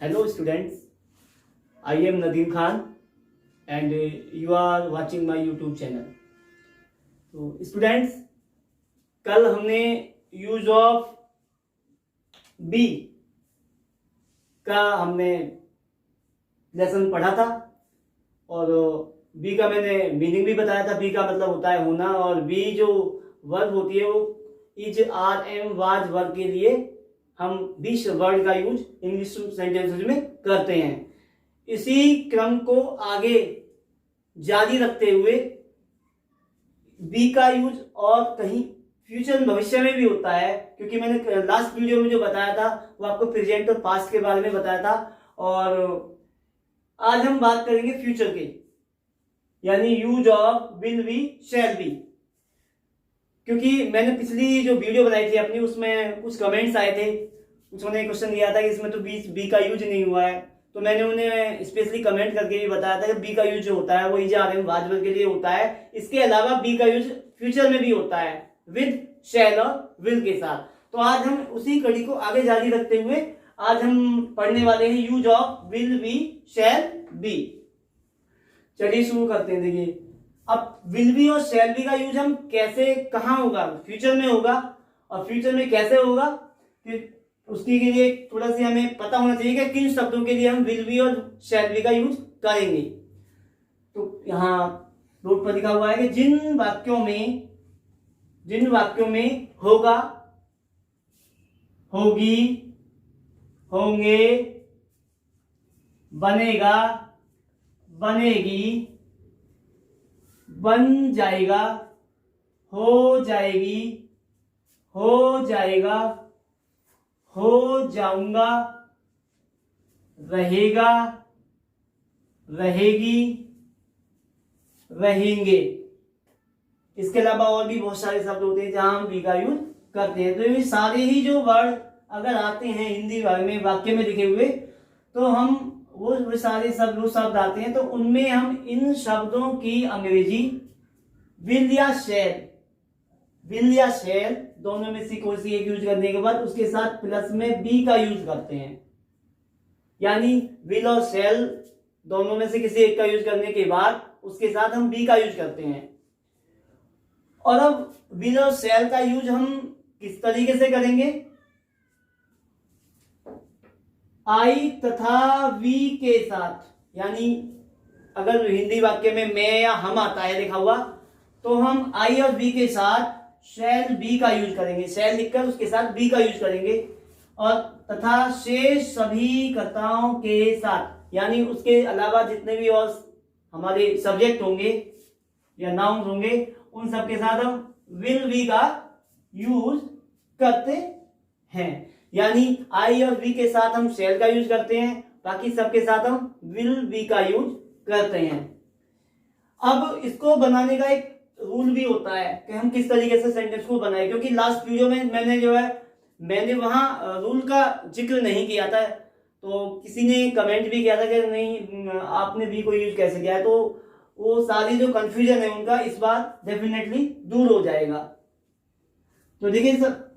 Hello students, I am Nadeem Khan and you are watching my YouTube channel. तो students, कल हमने use of B का हमने lesson पढ़ा था और बी का मैंने मीनिंग भी बताया था। बी का मतलब होता है होना और बी जो वर्ब होती है वो is are am was verb के लिए हम बी वर्ड का यूज इंग्लिश सेंटेंसेस में करते हैं। इसी क्रम को आगे जारी रखते हुए बी का यूज और कहीं फ्यूचर में भविष्य में भी होता है, क्योंकि मैंने लास्ट वीडियो में जो बताया था वो आपको प्रेजेंट और पास्ट के बारे में बताया था और आज हम बात करेंगे फ्यूचर के, यानी use of will be shall be. क्योंकि मैंने पिछली जो वीडियो बनाई थी अपनी उसमें कुछ कमेंट्स आए थे, उन्होंने क्वेश्चन किया था कि इसमें तो बी का यूज नहीं हुआ है, तो मैंने उन्हें स्पेशली कमेंट करके भी बताया था कि बी का यूज जो होता है वो is are am was verb के लिए होता है। इसके अलावा बी का यूज फ्यूचर में भी होता है विद शैल और विल के साथ। तो आज हम उसी कड़ी को आगे जारी रखते हुए आज हम पढ़ने वाले हैं use of will be shall be. चलिए शुरू करते हैं। देखिए, अब विल बी और शैल बी का यूज हम कैसे कहाँ होगा, फ्यूचर में होगा और फ्यूचर में कैसे होगा, फिर उसके लिए थोड़ा सा हमें पता होना चाहिए कि किन शब्दों के लिए हम विल बी और शैल बी का यूज करेंगे। तो यहाँ नोट पर लिखा हुआ है कि जिन वाक्यों में होगा, होगी, होंगे, बनेगा, बनेगी, बन जाएगा, हो जाएगी, हो जाएगा, हो जाऊंगा, रहेगा, रहेगी, रहेंगे। इसके अलावा और भी बहुत सारे शब्द होते हैं जहां हम बी का यूज करते हैं। तो ये सारे ही जो वर्ड अगर आते हैं हिंदी में वाक्य में लिखे हुए, तो हम वो सारे शब्द आते हैं, तो उनमें हम इन शब्दों की अंग्रेजी विल या शैल दोनों में से कोई सी एक यूज करने के बाद उसके साथ प्लस में बी का यूज करते हैं। यानी विल और शैल दोनों में से किसी एक का यूज करने के बाद उसके साथ हम बी का यूज करते हैं। और अब विल और शैल का यूज हम किस तरीके से करेंगे? आई तथा वी के साथ, यानी अगर हिंदी वाक्य में मैं या हम आता है लिखा हुआ, तो हम आई और वी के साथ शैल बी का यूज करेंगे। शैल लिखकर उसके साथ बी का यूज करेंगे। और तथा शेष सभी कर्ताओं के साथ, यानी उसके अलावा जितने भी और हमारे सब्जेक्ट होंगे या नाउन होंगे उन सब के साथ हम विल बी का यूज करते हैं। यानी आई और वी के साथ हम शैल का यूज करते हैं, बाकी सबके साथ हम विल बी का यूज करते हैं। अब इसको बनाने का एक रूल भी होता है कि हम किस तरीके से सेंटेंस को बनाए, क्योंकि लास्ट वीडियो में मैंने वहां रूल का जिक्र नहीं किया था, तो किसी ने कमेंट भी किया था कि नहीं आपने बी को यूज कैसे किया है। तो वो सारी जो कंफ्यूजन है उनका इस बार डेफिनेटली दूर हो जाएगा। तो देखिए,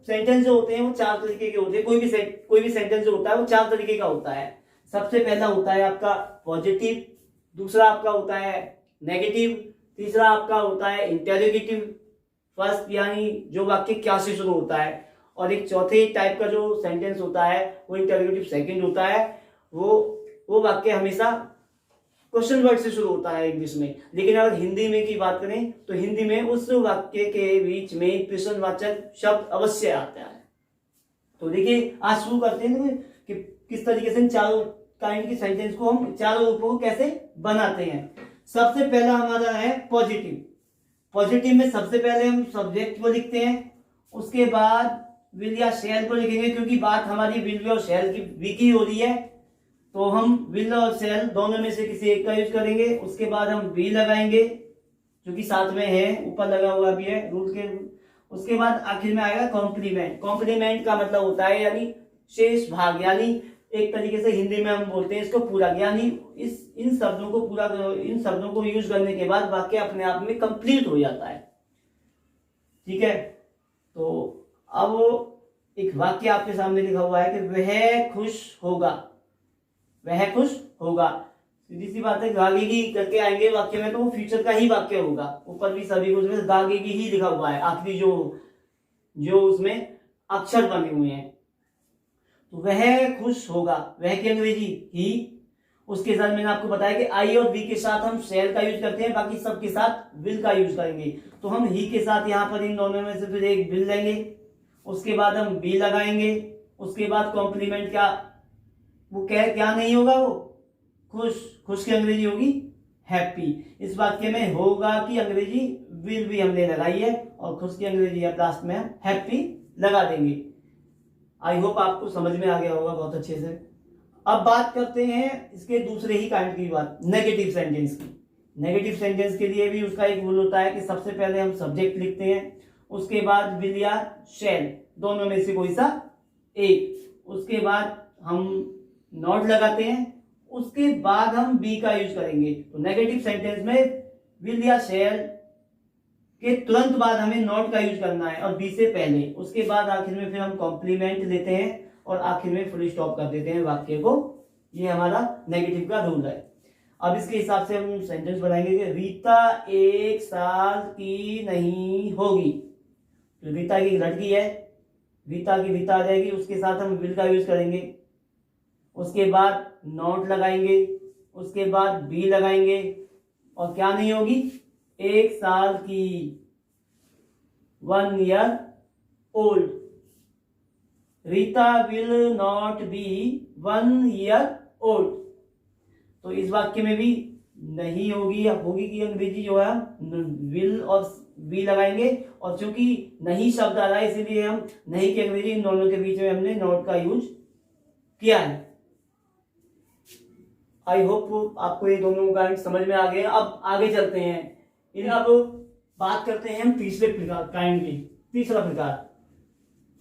सेंटेंस जो होते हैं वो चार तरीके के होते हैं। कोई भी सेंटेंस जो होता है वो चार तरीके का होता है। सबसे पहला होता है आपका पॉजिटिव, दूसरा आपका होता है नेगेटिव, तीसरा आपका होता है इंटेरोगेटिव फर्स्ट, यानी जो वाक्य क्या से शुरू होता है, और एक चौथे टाइप का जो सेंटेंस होता है वो इंटेरोगेटिव सेकंड होता है। वो वाक्य हमेशा क्वेश्चन वर्ड से शुरू होता है इंग्लिश में। लेकिन अगर हिंदी में की बात करें तो हिंदी में उस वाक्य के बीच में प्रश्नवाचक शब्द अवश्य आता है। तो देखिए, आज शुरू करते हैं कि किस तरीके से चारों काइंड की सेंटेंस को हम चारों रूपों को कैसे बनाते हैं। सबसे पहला हमारा है पॉजिटिव। पॉजिटिव में सबसे पहले हम सब्जेक्ट को लिखते हैं, उसके बाद विल या शैल को लिखेंगे, क्योंकि बात हमारी विल और शैल की हो रही है, तो हम विल और शैल दोनों में से किसी एक का यूज करेंगे। उसके बाद हम वी लगाएंगे जो कि साथ में है, ऊपर लगा हुआ भी है रूल के। उसके बाद आखिर में आएगा कॉम्प्लीमेंट। कॉम्प्लीमेंट का मतलब होता है यानी शेष भाग, यानी एक तरीके से हिंदी में हम बोलते हैं इसको पूरा, यानी इन शब्दों को यूज करने के बाद वाक्य अपने आप में कंप्लीट हो जाता है। ठीक है, तो अब एक वाक्य आपके सामने लिखा हुआ है कि वह खुश होगा। वह खुश होगा। सीधी सी बात है, गागेगी करके आएंगे वाक्य में तो वो फ्यूचर का ही वाक्य होगा। ऊपर भी सभी कुछ में गागेगी ही लिखा हुआ है, आखिरी जो उसमें अक्षर बने हुए हैं। तो वह खुश होगा, वह की अंग्रेजी ही। उसके साथ मैंने आपको बताया कि आई और बी के साथ हम शैल का यूज करते हैं, बाकी सब के साथ विल का यूज करेंगे। तो हम ही के साथ यहाँ पर इन दोनों में से फिर एक विल लेंगे, उसके बाद हम बी लगाएंगे, उसके बाद कॉम्प्लीमेंट क्या, वो क्या नहीं होगा, वो खुश की अंग्रेजी होगी हैप्पी। इस वाक्य में होगा की अंग्रेजी विल भी हमने लगाई है और खुश की अंग्रेजी अब लास्ट में हम हैप्पी लगा देंगे। आई होप आपको समझ में आ गया होगा बहुत अच्छे से। अब बात करते हैं इसके दूसरे ही काइंड की बात, नेगेटिव सेंटेंस की। नेगेटिव सेंटेंस के लिए भी उसका एक रूल होता है कि सबसे पहले हम सब्जेक्ट लिखते हैं, उसके बाद विल या शैल दोनों में से कोई सा एक, उसके बाद हम नॉट लगाते हैं, उसके बाद हम बी का यूज करेंगे। तो नेगेटिव सेंटेंस में विल या शैल के तुरंत बाद हमें नॉट का यूज करना है और बी से पहले, उसके बाद आखिर में फिर हम कॉम्प्लीमेंट लेते हैं और आखिर में फुल स्टॉप कर देते हैं वाक्य को। ये हमारा नेगेटिव का रूल है। अब इसके हिसाब से हम सेंटेंस बनाएंगे कि रीता 1 साल की नहीं होगी। तो रीता की लड़की है, रीता की रीता आ जाएगी, उसके साथ हम विल का यूज करेंगे, उसके बाद नॉट लगाएंगे, उसके बाद बी लगाएंगे और क्या नहीं होगी, 1 साल की, 1 year old। Rita will not be 1 year old। तो इस वाक्य में भी नहीं होगी या होगी की अंग्रेजी जो है विल और बी लगाएंगे, और चूंकि नहीं शब्द आ रहा है इसीलिए हम नहीं की अंग्रेजी इन दोनों के बीच में हमने नॉट का यूज किया है। आई होप आपको ये दोनों काइंड समझ में आ गए। अब आगे चलते हैं, अब बात करते हैं हम तीसरे प्रकार काइंड की। तीसरा प्रकार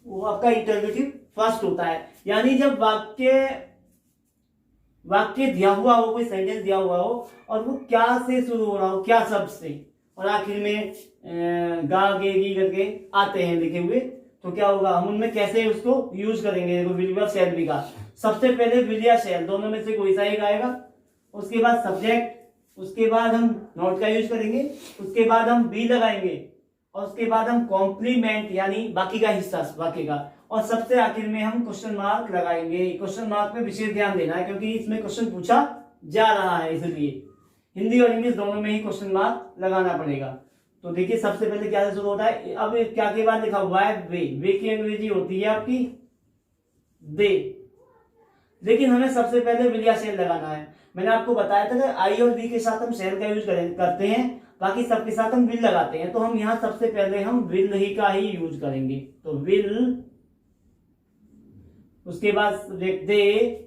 वो आपका इंटरोगेटिव फर्स्ट होता है, यानी जब वाक्य दिया हुआ हो, कोई सेंटेंस दिया हुआ हो और वो क्या से शुरू हो रहा हो, क्या शब्द से, और आखिर में गा गे गी करके आते हैं लिखे हुए, तो क्या होगा, हम उनमें कैसे उसको यूज करेंगे। विल या शैल भी का सबसे पहले विल या शैल दोनों में से कोई सा एक आएगा, उसके बाद सब्जेक्ट, उसके बाद हम नॉट का यूज करेंगे, उसके बाद हम बी लगाएंगे और उसके बाद हम कॉम्प्लीमेंट यानी बाकी का हिस्सा वाक्य का, और सबसे आखिर में हम क्वेश्चन मार्क लगाएंगे। क्वेश्चन मार्क पे विशेष ध्यान देना है क्योंकि इसमें क्वेश्चन पूछा जा रहा है, इसलिए हिंदी और इंग्लिश दोनों में ही क्वेश्चन मार्क लगाना पड़ेगा। तो देखिए सबसे पहले क्या शुरू होता है, अब क्या के बाद लिखा हुआ है वे की अंग्रेजी होती है आपकी दे, लेकिन हमें सबसे पहले विल या शैल लगाना है। मैंने आपको बताया था कि आई और बी के साथ हम शैल का यूज करते हैं, बाकी सबके साथ हम विल लगाते हैं, तो हम यहाँ सबसे पहले हम विल ही का ही यूज करेंगे। तो विल, उसके बाद दे,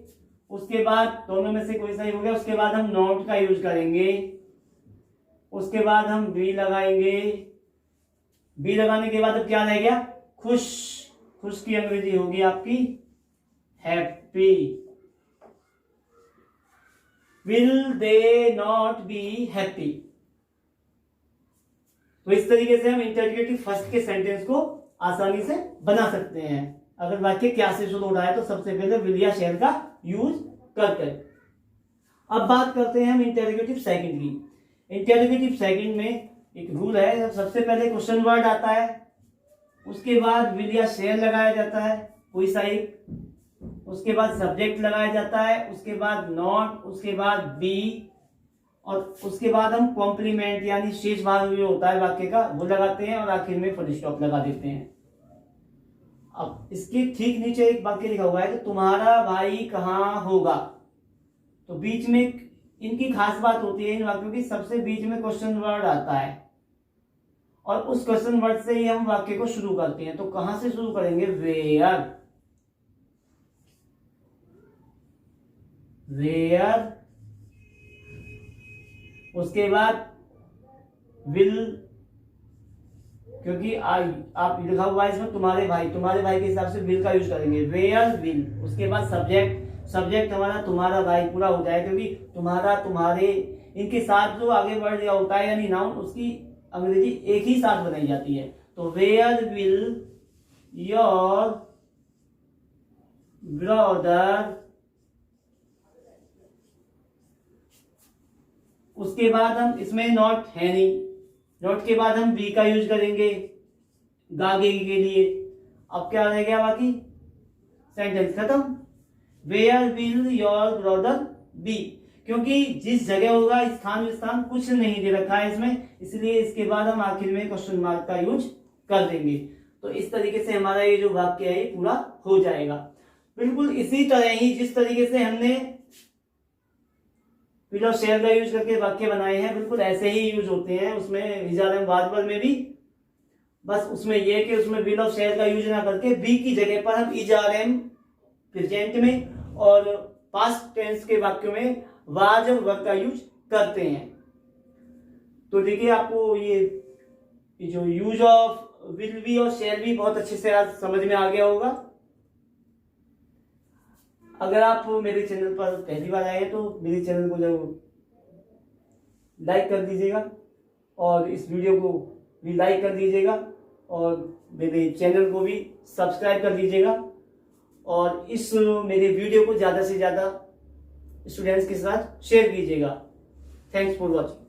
उसके बाद दोनों में से कोई सा ही हो गया, उसके बाद हम नॉट का यूज करेंगे, उसके बाद हम बी लगाएंगे, बी लगाने के बाद अब क्या रह गया, खुश, खुश की अंग्रेजी होगी आपकी happy. Will they not be happy. तो इस तरीके से हम इंटरोगेटिव फर्स्ट के सेंटेंस को आसानी से बना सकते हैं। अगर वाक्य क्या से शुरू हो रहा है तो सबसे पहले विल या शैल का यूज करके। अब बात करते हैं हम इंटरोगेटिव सेकंड की। इंटरोगेटिव सेकंड में एक रूल है, सबसे पहले क्वेश्चन वर्ड आता है, उसके बाद विल या शैल लगाया जाता है कोई सा एक, उसके बाद सब्जेक्ट लगाया जाता है, उसके बाद नॉट, उसके बाद बी, और उसके बाद हम कॉम्प्लीमेंट यानी शेष भाग जो होता है वाक्य का वो लगाते हैं और आखिर में फुल स्टॉप लगा देते हैं। अब इसके ठीक नीचे एक वाक्य लिखा हुआ है कि तुम्हारा भाई कहाँ होगा। तो बीच में इनकी खास बात होती है इन वाक्यों की, सबसे बीच में क्वेश्चन वर्ड आता है और उस क्वेश्चन वर्ड से ही हम वाक्य को शुरू करते हैं। तो कहां से शुरू करेंगे, वेयर, वेयर, उसके बाद विल, क्योंकि आप लिखा हुआ है इसमें तुम्हारे भाई, तुम्हारे भाई के हिसाब से विल का यूज करेंगे, वेयर विल। उसके बाद सब्जेक्ट, सब्जेक्ट हमारा तुम्हारा भाई पूरा हो जाए क्योंकि तुम्हारा, तुम्हारे, इनके साथ जो आगे वर्ड दिया होता है यानी नाउन, उसकी अंग्रेजी एक ही साथ बनाई जाती है। तो वेयर विल योर ब्रदर उसके बाद हम इसमें नॉट है नहीं, नॉट के बाद हम बी का यूज करेंगे गागे के लिए। अब क्या रह गया बाकी, सेंटेंस खत्म। Where will your brother be, क्योंकि जिस जगह होगा स्थान विस्थान कुछ नहीं दे रखा है इसमें, इसलिए इसके बाद हम आखिर में क्वेश्चन मार्क का यूज कर देंगे। तो इस तरीके से हमारा ये जो वाक्य है ये पूरा हो जाएगा। बिल्कुल इसी तरह ही जिस तरीके से हमने विल और शेल का यूज करके वाक्य बनाए हैं, बिल्कुल ऐसे ही यूज होते हैं उसमें विजारम वार्बर में भी। बस उसमें यह कि उसमें विल और शेल का यूज ना करके बी की जगह पर हम इजारम प्रेजेंट में और पास्ट टेंस के वाक्यों में वाज और वर का यूज करते हैं। तो देखिए आपको ये जो यूज ऑफ विल बी और शेल बी बहुत अच्छे से आज समझ में आ गया होगा। अगर आप मेरे चैनल पर पहली बार आए हैं तो मेरे चैनल को जरूर लाइक कर दीजिएगा और इस वीडियो को भी लाइक कर दीजिएगा और मेरे चैनल को भी सब्सक्राइब कर दीजिएगा और इस मेरे वीडियो को ज़्यादा से ज़्यादा स्टूडेंट्स के साथ शेयर कीजिएगा। Thanks for watching.